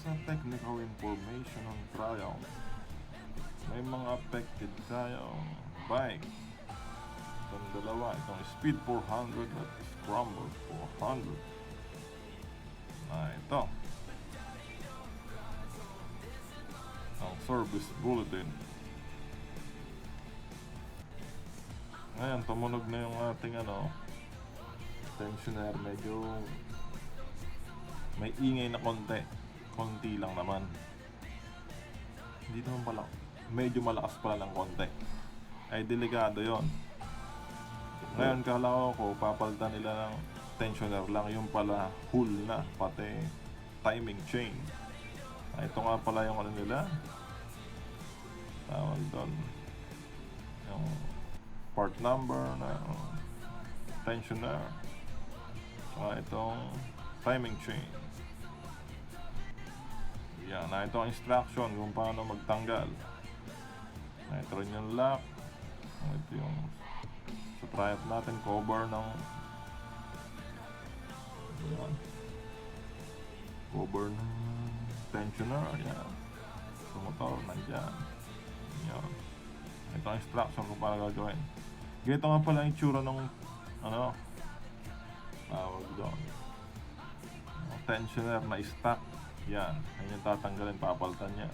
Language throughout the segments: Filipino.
sa technical information ng trial, may mga affected tayong bike. Itong dalawa, itong Speed 400 at Scramble 400. Ito ang service bulletin. Ngayon, tumunog na yung ating tensioner. Medyo may ingay na konti lang naman. Hindi naman pala, medyo malakas pala ng konti. Ay delikado yon. Ngayon kala ko papalitan nila ng tensioner lang, yung pala hull na, pati timing chain. Ito nga pala yung nila, tawag doon, yung part number na tensioner, saka itong timing chain. Yan, ito ang instruction kung paano magtanggal. Ito rin yung lock. Ito yung sa triumph natin, cover ng yan, cover ng tensioner. Yan, sa motor nandyan. Yan, ito ang instruction kung paano gagawin. Ganito nga pala yung itsura ng tawag doon, tensioner na stock. Yan, yan yung tatanggalin, papalitan yan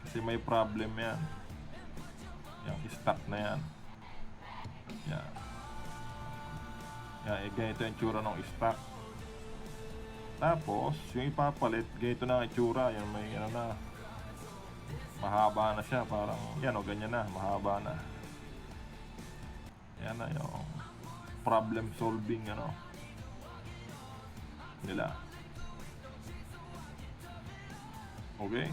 kasi may problem yan. Yung stock na yan. Yan, yan, ganito yung itsura ng stock. Tapos yung ipapalit, ganito na ang itsura. Yan, may na, mahaba na siya, parang yan o, ganyan na, mahaba na. Yan na yung problem solving nila. Okay?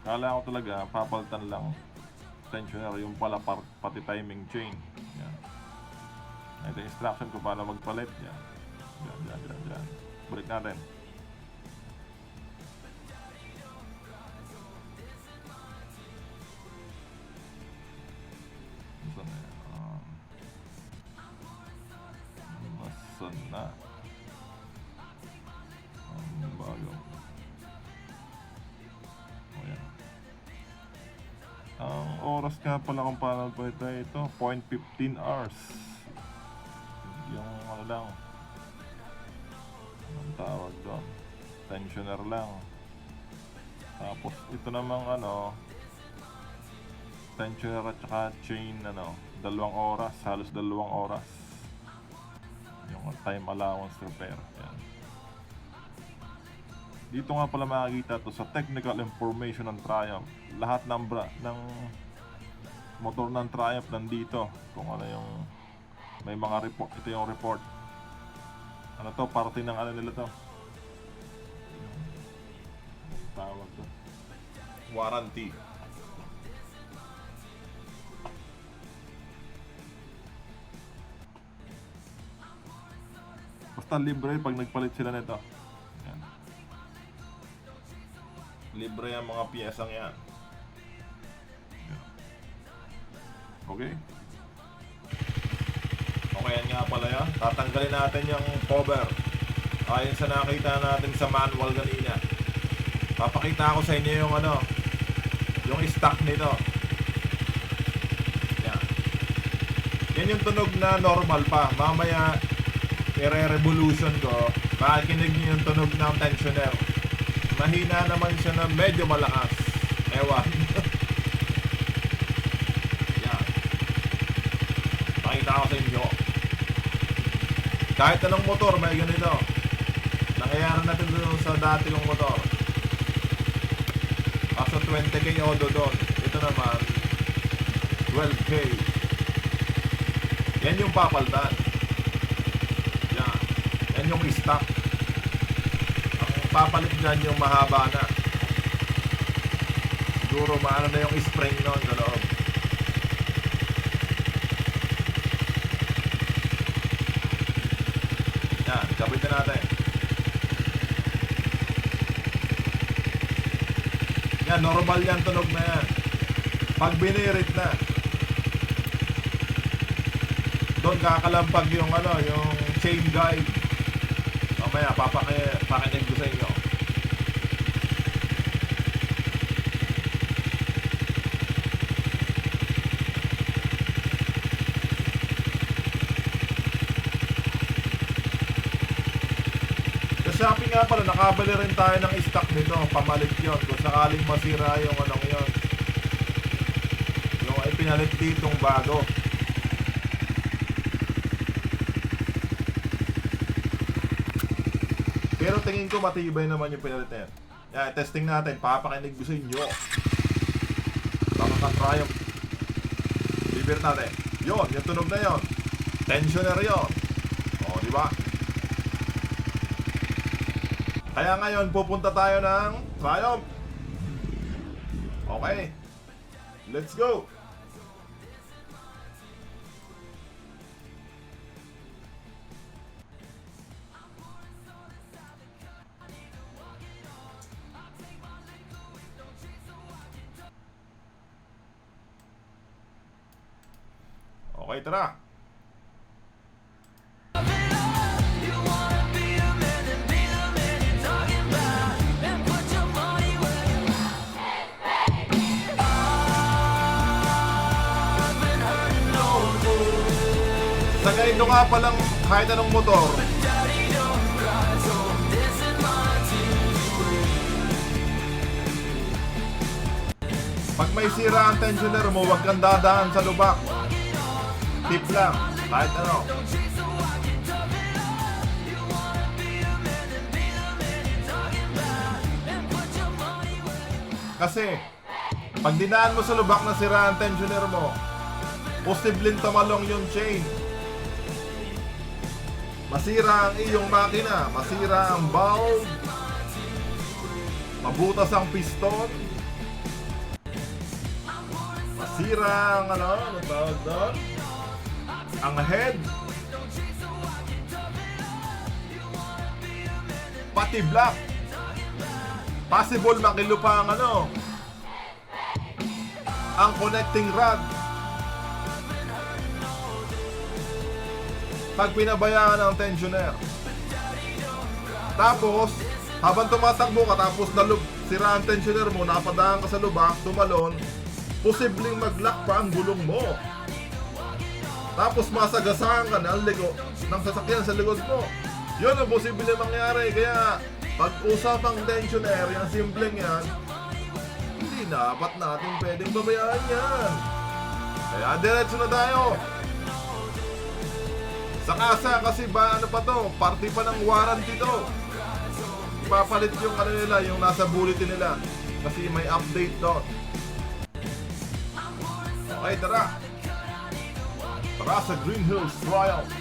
Kala ko talaga papalitan lang tensioner, yung pala pati timing chain. Yan. Ito yung instruction kung paano magpalit. Yan. Yan. Balik natin. Nasaan na? Ang bago. Ang oras nga pala kung paano po ito 0.15 hours. Yung lang, anong tawag doon, tensioner lang. Tapos ito namang tensioner at saka chain 2 oras, halos 2 oras yung time allowance repair. Yan. Dito nga pala makikita to sa technical information ng Triumph. Lahat ng motor ng Triumph nandito. Kung ano yung may mga report. Ito yung report. Ano to? Parte ng nila to. Tawag to. Warranty. Basta libre pag nagpalit sila nito. Libre ang mga piyesang yan. Okay? Okay, yan nga pala yan. Tatanggalin natin yung cover. Ayon sa nakita natin sa manual kanina. Papakita ko sa inyo yung yung stock nito. Yan. Yan yung tunog na normal pa. Mamaya, i-revolution ko. Makikinig nyo yung tunog ng tensioner. Mahina naman siya na medyo malakas. Ewan. Yan. Pakita ko sa inyo. Kahit anong motor may ganito. Nangyayari natin doon sa dati kong motor. Kaso 20k odo doon. Ito naman 12k. Yan yung papaldan. Yan. Yan yung stock. Papalit dyan yung mahaba na. Siguro maano na yung spring nun sa loob. Yan, kabit na natin. Yan, normal yan, tunog na yan. Pag binirit na, doon kakalampag yung yung chain guide. Mamaya papakinig ko sa inyo. Shopee nga pala, nakabili rin tayo ng stock nito. Pamalit yon kung sakaling masira yung anong yon. Yung ay pinalit ditong bago. Pero tingin ko matibay naman yung pinalit na yan. Yan, testing natin. Papakinig ko sa inyo. Baka ka-triumph. Bibir natin. Yon, yung tunog na yon. Tensioner yon. O, di ba? Kaya ngayon, pupunta tayo ng Triumph. Okay. Let's go. Okay, tara. Sa ganito nga palang kahit anong motor, pag may sira ang tensioner mo, huwag kang dadaan sa lubak. Tip lang, kahit ano. Kasi pag dinaan mo sa lubak na sira ang tensioner mo, posibleng tumalong yung chain. Masira ang iyong makina, masira ang valve, mabutas ang piston, masira ang ano tawag doon? Ang head, pati block. Possible makilupa ang ano, ang connecting rod. Pag pinabayaan ang tensioner. Tapos, habang tumatakbo ka, tapos sira ang tensioner mo, napadaan ka sa lubak, tumalon, posibleng mag-lock pa ang gulong mo. Tapos masagasaan ka na ang ligo ng sasakyan sa likod mo. Yun ang posibleng mangyari. Kaya, pag usapang tensioner, yung simpleng yan, hindi dapat natin pwedeng babayaan yan. Kaya diretso na tayo. Sa kasa kasi ba ano pa to, parte pa ng warranty to. Ipapalit yung ano nila, yung nasa bulletin nila. Kasi may update doon. Okay, tara. Tara sa Green Hills Triumph.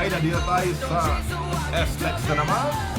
Okay, nandito tayo sa S-Lex na naman.